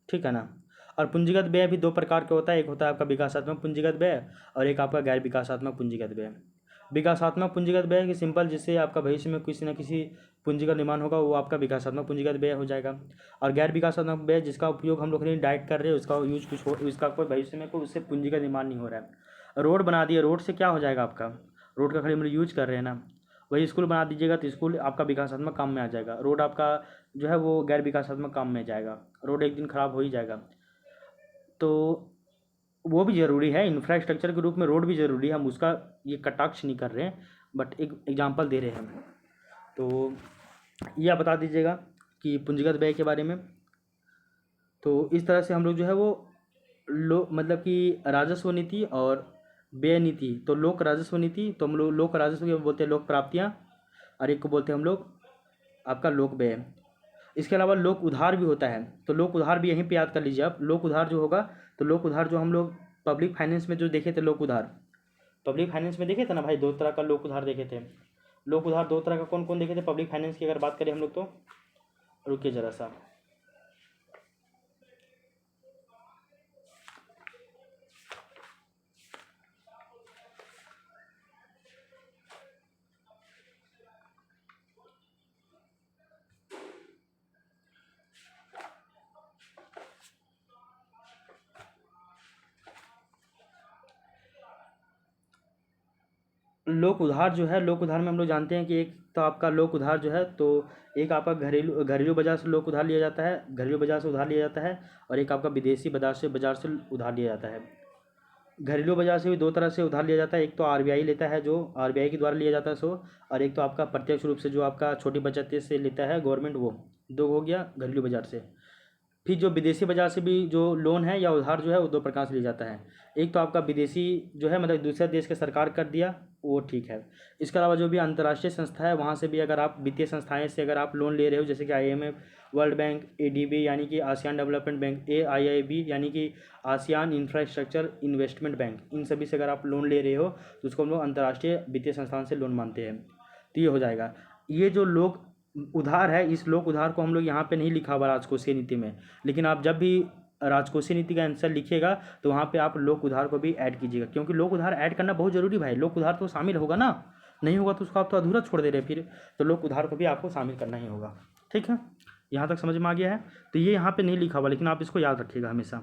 ठीक है ना। और पूंजीगत व्यय भी दो प्रकार का होता है, एक होता है आपका विकासात्मक पूंजीगत व्यय और एक आपका गैर विकासात्मक पूंजीगत व्यय। विकासात्मक पूंजीगत व्यय की सिंपल, जिससे आपका भविष्य में किसी न किसी पूंजी का निर्माण होगा, वो आपका विकासात्मक पूंजीगत व्यय हो जाएगा। और गैर विकासात्मक व्यय जिसका उपयोग हम लोग डायरेक्ट कर रहे हैं, उसका यूज कुछ हो, इसका कोई भविष्य में कोई उससे पूंजी का निर्माण नहीं हो रहा है। रोड बना दिए, रोड से क्या हो जाएगा आपका, रोड का खाली हम लोग यूज कर रहे हैं ना। वही स्कूल बना दीजिएगा तो स्कूल आपका विकासात्मक काम में आ जाएगा, रोड आपका जो है वो गैर विकासात्मक काम में जाएगा। रोड एक दिन खराब हो ही जाएगा, तो वो भी ज़रूरी है, इंफ्रास्ट्रक्चर के रूप में रोड भी ज़रूरी है। हम उसका ये कटाक्ष नहीं कर रहे हैं, बट एक एग्जांपल दे रहे हैं। तो ये आप बता दीजिएगा कि पूंजीगत व्यय के बारे में। तो इस तरह से हम लोग जो है वो मतलब कि राजस्व नीति और व्यय नीति, तो लोक राजस्व नीति, तो हम लोग लोक राजस्व को बोलते हैं लोक प्राप्तियाँ, और एक को बोलते हैं हम लोग आपका लोक व्यय। इसके अलावा लोक उधार भी होता है, तो लोक उधार भी यहीं पे याद कर लीजिए आप। लोक उधार जो होगा, तो लोक उधार जो हम लोग पब्लिक फाइनेंस में जो देखे थे, लोक उधार पब्लिक फाइनेंस में देखे थे ना भाई, दो तरह का लोक उधार देखे थे। लोक उधार दो तरह का कौन कौन देखे थे पब्लिक फाइनेंस की अगर बात करें हम लोग, तो रुकिए ज़रा सा। लोक उधार जो है, लोक उधार में हम लोग जानते हैं कि एक तो आपका लोक उधार जो है, तो एक आपका घरेलू बाजार से लोक उधार लिया जाता है, घरेलू बाजार से उधार लिया जाता है, और एक आपका विदेशी बाजार से उधार लिया जाता है। घरेलू बाजार से भी दो तरह से उधार लिया जाता है, एक तो आरबीआई लेता है, जो आरबीआई के द्वारा लिया जाता है सो, और एक तो आपका प्रत्यक्ष रूप से जो आपका छोटी बचत से लेता है गवर्नमेंट, वो दो हो गया घरेलू बाजार से। फिर जो विदेशी बाजार से भी जो लोन है या उधार जो है वो दो प्रकार से लिया जाता है। एक तो आपका विदेशी जो है, मतलब दूसरे देश के सरकार कर दिया, वो ठीक है। इसके अलावा जो भी अंतर्राष्ट्रीय संस्था है, वहाँ से भी अगर आप वित्तीय संस्थाएं से अगर आप लोन ले रहे हो, जैसे कि IMF, वर्ल्ड बैंक, ADB यानी कि आसियान डेवलपमेंट बैंक, AIIB यानी कि आसियान इंफ्रास्ट्रक्चर इन्वेस्टमेंट बैंक, इन सभी से अगर आप लोन ले रहे हो तो उसको हम लोग अंतर्राष्ट्रीय वित्तीय संस्थान से लोन मानते हैं। तो ये हो जाएगा। ये जो लोग उधार है, इस लोक उधार को हम लोग यहाँ पे नहीं लिखा हुआ राजकोषीय नीति में, लेकिन आप जब भी राजकोषीय नीति का आंसर लिखिएगा तो वहाँ पे आप लोक उधार को भी ऐड कीजिएगा, क्योंकि लोक उधार ऐड करना बहुत जरूरी भाई। लोक उधार तो शामिल होगा ना, नहीं होगा तो उसको आप तो अधूरा छोड़ दे रहे फिर, तो लोक उधार को भी आपको शामिल करना ही होगा। ठीक है, यहाँ तक समझ में आ गया है। तो ये यहाँ पे नहीं लिखा हुआ, लेकिन आप इसको याद रखिएगा हमेशा,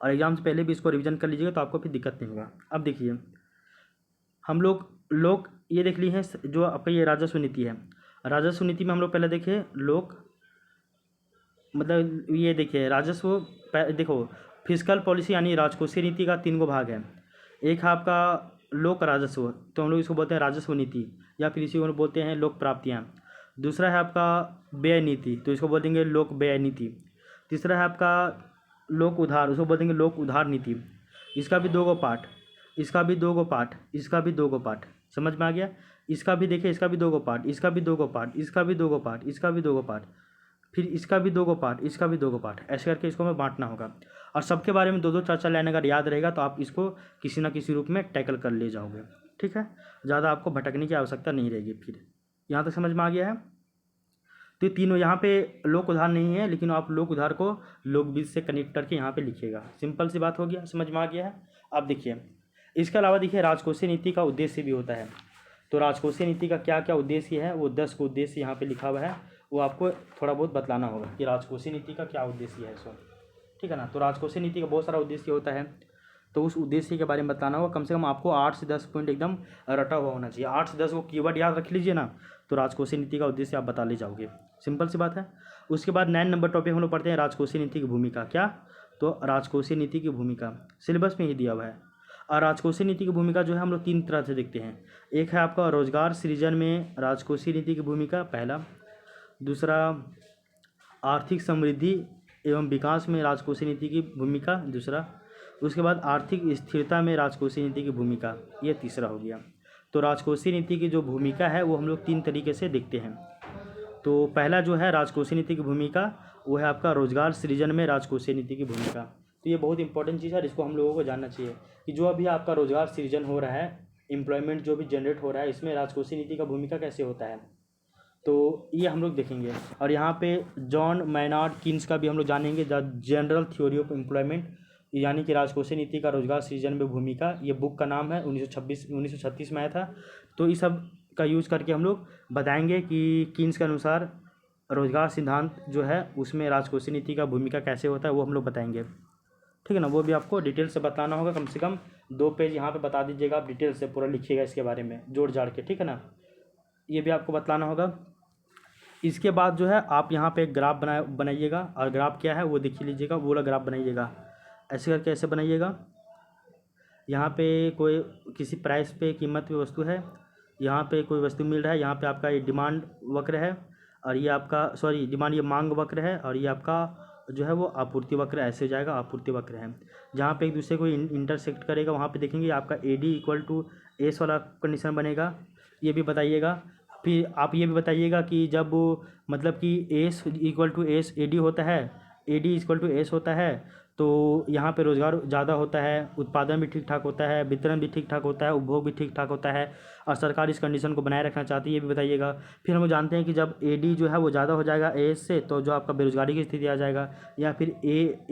और एग्जाम से पहले भी इसको रिविजन कर लीजिएगा, तो आपको फिर दिक्कत नहीं होगा। अब देखिए, हम लोग ये देख ली है जो आपका ये राजस्व नीति है। राजस्व नीति में हम लोग पहले देखे लोक, मतलब ये देखिए राजस्व, देखो फिस्कल पॉलिसी यानी राजकोषीय नीति का 3 गो भाग है। एक है आपका लोक राजस्व, तो हम लोग इसको बोलते हैं राजस्व नीति, या फिर इसी को बोलते हैं लोक प्राप्तियाँ। दूसरा है आपका व्यय नीति, तो इसको बोल देंगे लोक व्यय नीति। तीसरा है आपका लोक उधार, उसको बोल देंगे लोक उधार नीति। इसका भी 2 गो पार्ट, इसका भी 2 गो पार्ट, इसका भी 2 गो पार्ट, समझ में आ गया। इसका भी देखिए, इसका भी 2 गो पार्ट, इसका भी 2 गो पार्ट, इसका भी 2 गो पार्ट, इसका भी 2 गो पार्ट, फिर इसका भी 2 गो पार्ट, इसका भी 2 गो पार्ट, ऐसे करके इसको हमें बांटना होगा। और सबके बारे में 2-2 4-4 लाइन अगर याद रहेगा तो आप इसको किसी ना किसी रूप में टैकल कर ले जाओगे। ठीक है, ज़्यादा आपको भटकने की आवश्यकता नहीं रहेगी। फिर यहाँ तक समझ में आ गया है। तो तीनों यहाँ पे लोक उधार नहीं है, लेकिन आप लोक उधार को लोक बीज से कनेक्ट करके यहाँ पे लिखिएगा। सिंपल सी बात हो गया, समझ में आ गया है। अब देखिए, इसके अलावा देखिए राजकोषीय नीति का उद्देश्य भी होता है। तो राजकोषीय नीति का क्या क्या उद्देश्य है, वो 10 को उद्देश्य यहाँ पे लिखा हुआ है, वो आपको थोड़ा बहुत बतलाना होगा कि राजकोषीय नीति का क्या उद्देश्य है सो। ठीक है ना। तो राजकोषीय नीति का बहुत सारा उद्देश्य होता है, तो उस उद्देश्य के बारे में बताना होगा। कम से कम आपको 8 से 10 पॉइंट एकदम रटा हुआ होना चाहिए। 8 से 10 वो कीवर्ड याद रख लीजिए ना, तो राजकोषीय नीति का उद्देश्य आप बता ले जाओगे। सिंपल सी बात है। उसके बाद 9 नंबर टॉपिक हम लोग पढ़ते हैं राजकोषीय नीति की भूमिका। क्या, तो राजकोषीय नीति की भूमिका सिलेबस में ही दिया हुआ है। और राजकोषीय नीति की भूमिका जो है हम लोग 3 तरह से देखते हैं। एक है आपका रोजगार सृजन में राजकोषीय नीति की भूमिका, पहला। दूसरा, आर्थिक समृद्धि एवं विकास में राजकोषीय नीति की भूमिका, दूसरा। उसके बाद आर्थिक स्थिरता में राजकोषीय नीति की भूमिका, ये तीसरा हो गया। तो राजकोषीय नीति की जो भूमिका है वो हम लोग 3 तरीके से देखते हैं। तो पहला जो है राजकोषीय नीति की भूमिका, वो है आपका रोजगार सृजन में राजकोषीय नीति की भूमिका। तो ये बहुत इंपॉर्टेंट चीज़ है, इसको हम लोगों को जानना चाहिए कि जो अभी आपका रोजगार सृजन हो रहा है, एम्प्लॉयमेंट जो भी जनरेट हो रहा है, इसमें राजकोषीय नीति का भूमिका कैसे होता है। तो ये हम लोग देखेंगे। और यहाँ पे जॉन मैनार्ड कीन्स का भी हम लोग जानेंगे, the general theory of employment, यानी कि राजकोषीय नीति का रोजगार सृजन में भूमिका। ये बुक का नाम है, 1936 में आया था। तो इस सब का यूज़ करके हम लोग बताएंगे कि कीन्स के अनुसार रोजगार सिद्धांत जो है उसमें राजकोषीय नीति का भूमिका कैसे होता है वो हम लोग बताएंगे। ठीक है ना, वो भी आपको डिटेल से बताना होगा। कम से कम 2 पेज यहाँ पे बता दीजिएगा, आप डिटेल से पूरा लिखिएगा इसके बारे में जोड़ जाड़ के। ठीक है ना, ये भी आपको बताना होगा। इसके बाद जो है आप यहाँ पे एक ग्राफ बनाइएगा, और ग्राफ क्या है वो देख लीजिएगा, वो वाला ग्राफ बनाइएगा। ऐसे करके ऐसे बनाइएगा। यहाँ पे कोई किसी प्राइस पे, कीमत पे वस्तु है, यहाँ पे कोई वस्तु मिल रहा है, यहाँ पे आपका ये डिमांड वक्र है, और ये आपका डिमांड, ये मांग वक्र है, और ये आपका जो है वो आपूर्ति वक्र, ऐसे हो जाएगा, आपूर्ति वक्र है। जहाँ पे एक दूसरे को इंटरसेक्ट करेगा वहाँ पे देखेंगे आपका AD इक्वल टू एस वाला कंडीशन बनेगा, ये भी बताइएगा। फिर आप ये भी बताइएगा कि जब मतलब कि S equal to S AD होता है, AD इक्वल टू एस होता है, तो यहाँ पे रोज़गार ज़्यादा होता है, उत्पादन भी ठीक ठाक होता है, वितरण भी ठीक ठाक होता है, उपभोग भी ठीक ठाक होता है, और सरकार इस कंडीशन को बनाए रखना चाहती है, ये भी बताइएगा। फिर हम जानते हैं कि जब AD जो है वो ज़्यादा हो जाएगा AS से, तो जो आपका बेरोजगारी की स्थिति आ जाएगा, या फिर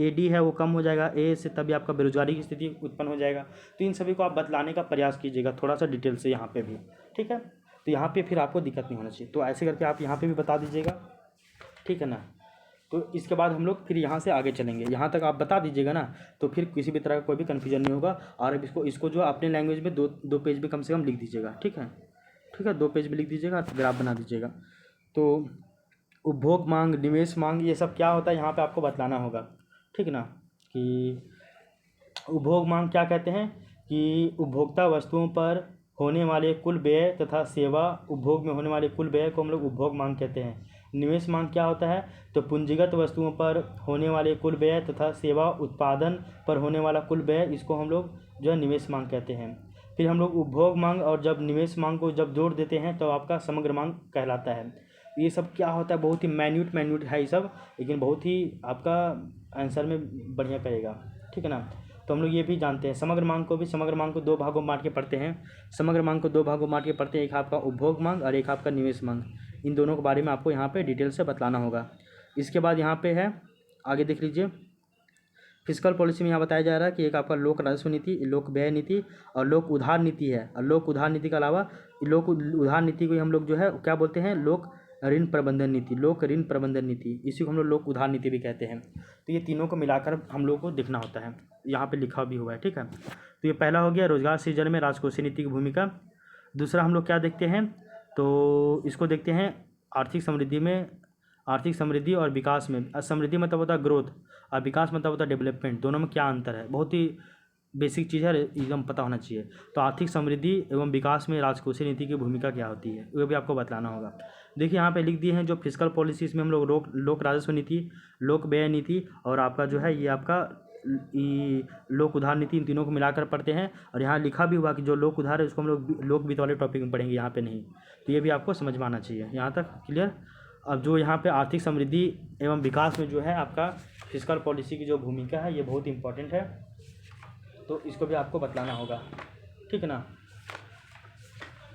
AD है वो कम हो जाएगा AS से, तभी आपका बेरोजगारी की स्थिति उत्पन्न हो जाएगा। तो इन सभी को आप बतलाने का प्रयास कीजिएगा थोड़ा सा डिटेल से यहाँ पर भी। ठीक है, तो यहाँ पे फिर आपको दिक्कत नहीं होना चाहिए। तो ऐसे करके आप यहाँ पे भी बता दीजिएगा। ठीक है ना, तो इसके बाद हम लोग फिर यहाँ से आगे चलेंगे। यहाँ तक आप बता दीजिएगा ना, तो फिर किसी भी तरह का कोई भी कन्फ्यूजन नहीं होगा। और अब इसको जो अपने लैंग्वेज में दो पेज में कम से कम लिख दीजिएगा। ठीक है, 2 पेज में लिख दीजिएगा, ग्राफ बना दीजिएगा। तो उपभोग मांग, निवेश मांग, ये सब क्या होता है यहाँ पर आपको बतलाना होगा। ठीक ना, कि उपभोग मांग क्या कहते हैं कि उपभोक्ता वस्तुओं पर होने वाले कुल व्यय तथा सेवा उपभोग में होने वाले कुल व्यय को हम लोग उपभोग मांग कहते हैं। निवेश मांग क्या होता है, तो पूंजीगत वस्तुओं पर होने वाले कुल व्यय तथा सेवा उत्पादन पर होने वाला कुल व्यय, इसको हम लोग जो है निवेश मांग कहते हैं। फिर हम लोग उपभोग मांग और जब निवेश मांग को जब जोड़ देते हैं तो आपका समग्र मांग कहलाता है। ये सब क्या होता है, बहुत ही माइन्यूट है ये सब, लेकिन बहुत ही आपका आंसर में बढ़िया करेगा। ठीक है ना, तो हम लोग ये भी जानते हैं समग्र मांग को 2 भागों में बांट के पढ़ते हैं। समग्र मांग को 2 भागों में बांट के पढ़ते हैं, एक आपका उपभोग मांग और एक आपका निवेश मांग। इन दोनों के बारे में आपको यहाँ पे डिटेल से बतलाना होगा। इसके बाद यहाँ पे है, आगे देख लीजिए, फिस्कल पॉलिसी में यहाँ बताया जा रहा है कि एक आपका लोक राजस्व नीति, लोक व्यय नीति और लोक उधार नीति है। और लोक उधार नीति के अलावा लोक उधार नीति को हम लोग जो है क्या बोलते हैं, लोक ऋण प्रबंधन नीति, लोक ऋण प्रबंधन नीति, इसी को हम लोग उधार नीति भी कहते हैं। तो ये तीनों को मिलाकर हम लोग को देखना होता है, यहाँ पे लिखा भी हुआ है। ठीक है, तो ये पहला हो गया रोजगार सृजन में राजकोषीय नीति की भूमिका। दूसरा हम लोग क्या देखते हैं, तो इसको देखते हैं आर्थिक समृद्धि और विकास में। समृद्धि मतलब होता है ग्रोथ, और विकास मतलब होता है डेवलपमेंट। दोनों में क्या अंतर है, बहुत ही बेसिक चीज़ है, एकदम पता होना चाहिए। तो आर्थिक समृद्धि एवं विकास में राजकोषीय नीति की भूमिका क्या होती है, वो भी आपको बताना होगा। देखिए यहाँ पे लिख दिए हैं जो फिस्कल पॉलिसी, इसमें हम लोग लोक राजस्व नीति, लोक व्यय नीति और आपका जो है ये आपका लोक उधार नीति, इन तीनों को मिलाकर पढ़ते हैं। और यहाँ लिखा भी हुआ कि जो लोक उधार है उसको हम लोग लोक वित्त वाले टॉपिक में पढ़ेंगे, यहाँ पे नहीं। तो ये भी आपको समझ में आना चाहिए, यहाँ तक क्लियर। अब जो यहाँ पे आर्थिक समृद्धि एवं विकास में जो है आपका फिस्कल पॉलिसी की जो भूमिका है ये बहुत इंपॉर्टेंट है, तो इसको भी आपको बतलाना होगा। ठीक है ना,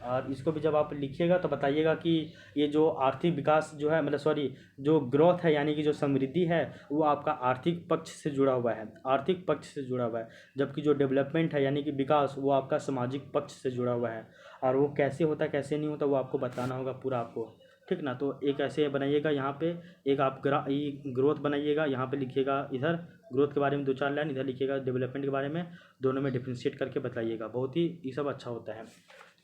और इसको भी जब आप लिखिएगा तो बताइएगा कि ये जो आर्थिक विकास जो है, मतलब जो ग्रोथ है यानी कि जो समृद्धि है वो आपका आर्थिक पक्ष से जुड़ा हुआ है, आर्थिक पक्ष से जुड़ा हुआ है। जबकि जो डेवलपमेंट है यानी कि विकास, वो आपका सामाजिक पक्ष से जुड़ा हुआ है। और वो कैसे होता है कैसे नहीं होता वो आपको बताना होगा पूरा आपको। ठीक ना, तो एक ऐसे बनाइएगा, यहाँ पे एक आप ग्रोथ बनाइएगा, यहाँ पे लिखिएगा इधर ग्रोथ के बारे में 2-4 लाइन, इधर लिखिएगा डेवलपमेंट के बारे में, दोनों में डिफ्रेंशिएट करके बताइएगा। बहुत ही ये सब अच्छा होता है,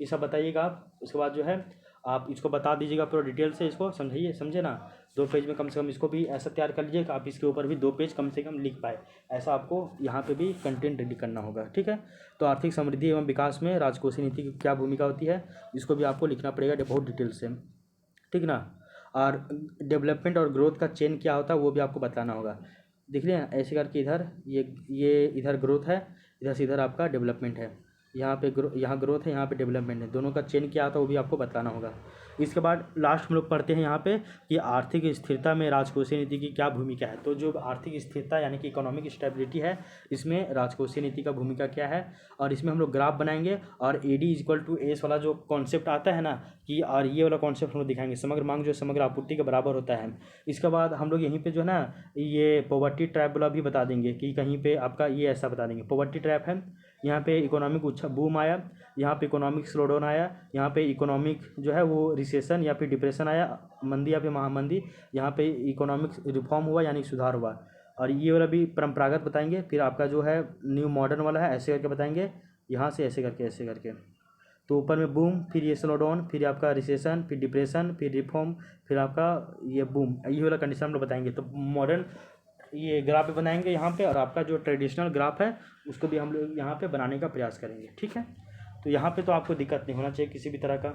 ये सब बताइएगा आप। उसके बाद जो है आप इसको बता दीजिएगा पूरा डिटेल से, इसको समझाइए, समझे ना। 2 पेज में कम से कम इसको भी ऐसा तैयार कर लीजिए कि आप इसके ऊपर भी 2 पेज कम से कम लिख पाए, ऐसा आपको यहाँ पे भी कंटेंट रेडी करना होगा। ठीक है, तो आर्थिक समृद्धि एवं विकास में राजकोषीय नीति की क्या भूमिका होती है, इसको भी आपको लिखना पड़ेगा बहुत डिटेल से। ठीक ना, और डेवलपमेंट और ग्रोथ का चेन क्या होता है वो भी आपको बताना होगा। देख लिया ऐसे करके, इधर ये इधर ग्रोथ है, इधर से इधर आपका डेवलपमेंट है, यहाँ पे यहाँ ग्रोथ है, यहाँ पे डेवलपमेंट है, दोनों का चेन क्या आता है वो भी आपको बताना होगा। इसके बाद लास्ट हम लोग पढ़ते हैं यहाँ पे कि आर्थिक स्थिरता में राजकोषीय नीति की क्या भूमिका है। तो जो आर्थिक स्थिरता यानी कि इकोनॉमिक स्टेबिलिटी है, इसमें राजकोषीय नीति का भूमिका क्या है, और इसमें हम लोग ग्राफ बनाएंगे और AD=S वाला जो कॉन्सेप्ट आता है ना कि, और ये वाला कॉन्सेप्ट हम लोग दिखाएंगे, समग्र मांग जो समग्र आपूर्ति के बराबर होता है। इसके बाद हम लोग यहीं पे जो है ना ये पॉवर्टी ट्रैप वाला भी बता देंगे कि कहीं पे आपका ये ऐसा बता देंगे, पॉवर्टी ट्रैप है, यहाँ पे इकोनॉमिक बूम आया, यहाँ पे इकोनॉमिक स्लोडाउन आया, यहाँ पे इकोनॉमिक जो है वो रिसेशन या फिर डिप्रेशन आया, मंदी या फिर महामंदी, यहाँ पे इकोनॉमिक रिफॉर्म हुआ यानी सुधार हुआ। और ये वाला भी परंपरागत बताएंगे। फिर आपका जो है न्यू मॉडर्न वाला है, ऐसे करके बताएंगे, यहाँ से ऐसे करके। तो ऊपर में बूम, फिर ये स्लो डाउन, फिर आपका रिसेशन, फिर डिप्रेशन, फिर रिफॉर्म, फिर आपका ये बूम, ये वाला कंडीशन हम लोग बताएंगे। तो मॉडर्न ये ग्राफ भी बनाएंगे यहाँ पे, और आपका जो ट्रेडिशनल ग्राफ है उसको भी हम लोग यहाँ पे बनाने का प्रयास करेंगे, ठीक है। तो यहाँ पे तो आपको दिक्कत नहीं होना चाहिए किसी भी तरह का,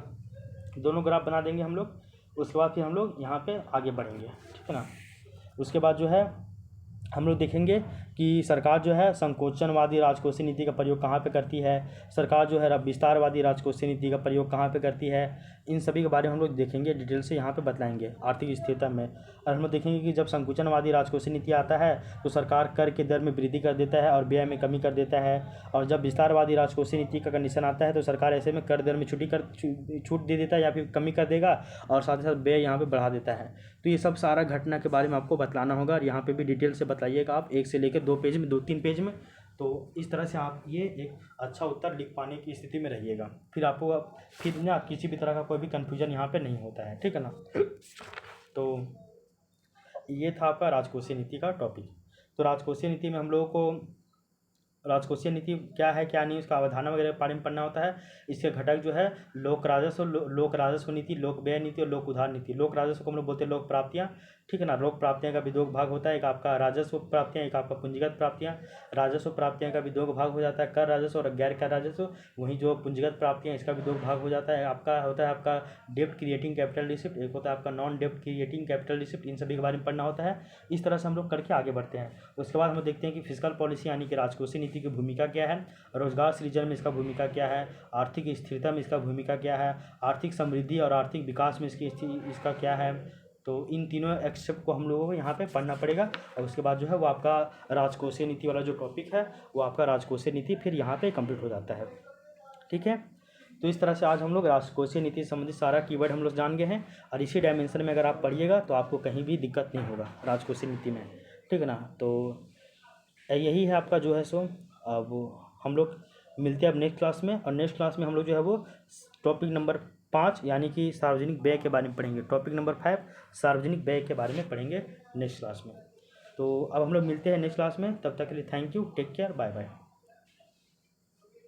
दोनों ग्राफ बना देंगे हम लोग। उसके बाद फिर हम लोग यहाँ पे आगे बढ़ेंगे, ठीक है ना। उसके बाद जो है हम लोग देखेंगे कि सरकार जो है संकोचनवादी राजकोषीय नीति का प्रयोग कहाँ पे करती है, सरकार जो है विस्तारवादी राजकोषीय नीति का प्रयोग कहाँ पे करती है, इन सभी के बारे में हम लोग देखेंगे, डिटेल से यहाँ पे बतलाएंगे आर्थिक स्थिरता में। और हम लोग देखेंगे कि जब संकुचनवादी राजकोषीय नीति आता है तो सरकार कर के दर में वृद्धि कर देता है और व्यय में कमी कर देता है, और जब विस्तारवादी राजकोषीय नीति का कंडीशन आता है तो सरकार ऐसे में कर दर में छूट दे देता है या फिर कमी कर देगा, और साथ ही साथ व्यय यहाँ पे बढ़ा देता है। तो ये सब सारा घटना के बारे में आपको बतलाना होगा, और यहाँ पे भी डिटेल से बताइएगा आप, 1 से लेकर 2 पेज में, 2-3 पेज में। तो इस तरह से आप ये एक अच्छा उत्तर लिख पाने की स्थिति में रहिएगा, फिर आपको फिर ना किसी भी तरह का कोई भी कन्फ्यूजन यहाँ पे नहीं होता है, ठीक है ना। तो ये था आपका राजकोषीय नीति का टॉपिक। तो राजकोषीय नीति में हम लोगों को राजकोषीय नीति क्या है क्या नहीं, उसका अवधारणा वगैरह बारे में पढ़ना होता है। इसके घटक जो है लोक राजस्व नीति, लोक व्यय नीति और लोक उधार नीति। लोक राजस्व को हम लोग बोलते हैं लोक प्राप्तियाँ, ठीक है ना। लोक प्राप्तियाँ का भी 2 भाग होता है, एक आपका राजस्व प्राप्तियाँ, एक आपका पूंजीगत प्राप्तियाँ। राजस्व प्राप्तियाँ का भी 2 भाग हो जाता है, कर राजस्व और गैर कर राजस्व। वहीं जो पूंजीगत प्राप्तियाँ इसका भी 2 भाग हो जाता है, आपका होता है आपका डेप्ट क्रिएटिंग कैपिटल रिसिप्ट, एक होता है आपका नॉन डेप्ट क्रिएटिंग कैपिटल रिसिप्ट। इन सभी के बारे में पढ़ना होता है। इस तरह से हम लोग करके आगे बढ़ते हैं। उसके बाद हम देखते हैं कि फिस्कल पॉलिसी यानी कि राजकोषीय नीति की भूमिका क्या है, रोजगार सृजन में इसका भूमिका क्या है, आर्थिक स्थिरता में इसका भूमिका क्या है, आर्थिक समृद्धि और आर्थिक विकास में इसका क्या है। तो इन तीनों एक्सेप्ट को हम लोगों को यहाँ पे पढ़ना पड़ेगा, और उसके बाद जो है वो आपका राजकोषीय नीति वाला जो टॉपिक है वो आपका राजकोषीय नीति फिर यहाँ पे कंप्लीट हो जाता है, ठीक है। तो इस तरह से आज हम लोग राजकोषीय नीति संबंधित सारा कीवर्ड हम लोग जान गए हैं, और इसी डायमेंशन में अगर आप पढ़िएगा तो आपको कहीं भी दिक्कत नहीं होगा राजकोषीय नीति में, ठीक है ना। तो यही है आपका जो है सो। अब हम लोग मिलते हैं अब नेक्स्ट क्लास में, और नेक्स्ट क्लास में हम लोग जो है वो टॉपिक नंबर 5 यानी कि सार्वजनिक व्यय के बारे में पढ़ेंगे। टॉपिक नंबर 5 सार्वजनिक व्यय के बारे में पढ़ेंगे नेक्स्ट क्लास में। तो अब हम लोग मिलते हैं नेक्स्ट क्लास में, तब तक के लिए thank you, take care, bye bye.